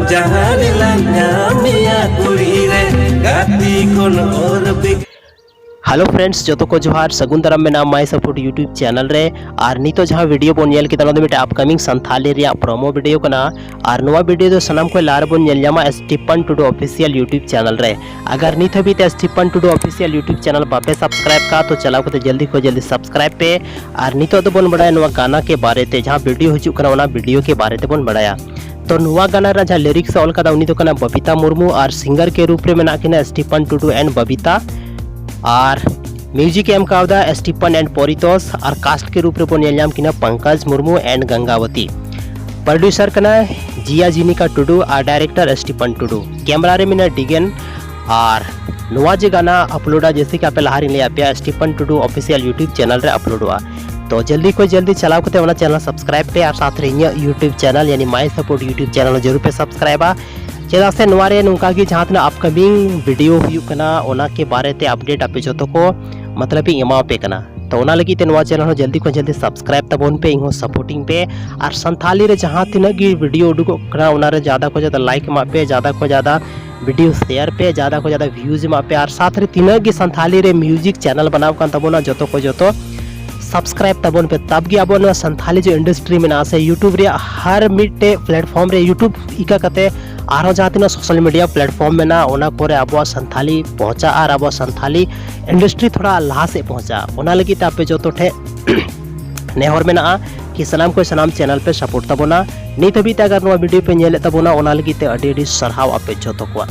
जहान लामिया कुड़ी रे गाती कोन और भी। हेलो फ्रेंड्स जो को जोहार सगुन दाराम में नाम माई सपोर्ट यूट्यूब चैनल रे और नितो जहाँ वीडियो बन नेल कितना मिटे अपकमिंग संथाली रे प्रोमो वीडियो कना और नवा वीडियो तो सनाम को लार बन नेल जामा Stephen Tudu official YouTube channel रे। अगर नित भी ते Stephen Tudu official YouTube channel बापे सब्सक्राइब का तो चलाओ को जल्दी को जल्दी सब्सक्राइब पे। और नितो तो बन बड़ा नवा गाना के बारे ते जहाँ वीडियो हजू कना ओना वीडियो के बारे ते बन बड़ाया। तो नुआ गाना रा जहाँ लिरिक्स ऑल का उनी तो कना बबीता मुर्मू और सिंगर के रूप में मेना किना स्टीफन टुडू एंड बबीता और म्यूजिक एम का स्टीफन एंड पोरितोस और कास्ट के रूप में बन नेल किना पंकज मुर्मू एंड गंगावती। प्रोड्यूसर कना जिया जिनिका टुडू और डायरेक्टर स्टीफन टुडू। कैमरा रे मिना डिगेन और नुआ जे गाना अपलोडा जैसे कि आपे लहारी ले आपे Stephen Tudu official YouTube channel रे अपलोडवा। तो जल्दी को जल्दी चलाओ करते वाला चैनल सब्सक्राइब पे और साथ रे यूट्यूब चैनल यानी माई सपोर्ट यूट्यूब चैनल जरूर पे सब्सक्राइबा चेदा से नवारे नुका की जहाँ तना अपकमिंग वीडियो हुकना ओना के बारे ते अपडेट आपे जो को मतलब ही एमा पे कना। तो ओना लगी ते नवा चैनल जल्दी को जल्दी सब्सक्राइब तबोन पे इहो सपोर्टिंग पे और संथाली रे जहाँ तिना की वीडियो उडुको कना ओना रे ज़्यादा को ज़्यादा लाइक मा पे ज़्यादा को ज़्यादा वीडियो शेयर पे ज़्यादा को ज़्यादा व्यूज मा पे और साथ रे तिना की संथाली रे म्यूजिक चैनल बनाव कान तबोना जो को जो सब्सक्राइब तबोन पे तब की अब संथाली जो इंडस्ट्री में ना से यूट्यूब रे हर मिट्टे प्लेटफॉर्म रे यूट्यूब इका कते आरो जहाँ तीन सोशल मीडिया प्लेटफॉर्म में ना ओना कोरे अब संथाली पहुँचा और अब संथाली इंडस्ट्री थोड़ा लहा से पहुँचा ओना लगी आपे जो तो ठे नेहर में ना कि सनाम को सनाम चैनल पे सपोर्ट तबोना नहीं तभी अगर वीडियो पे नेले तबोना ओना लगी अडी सरहाव आपे जो तो को।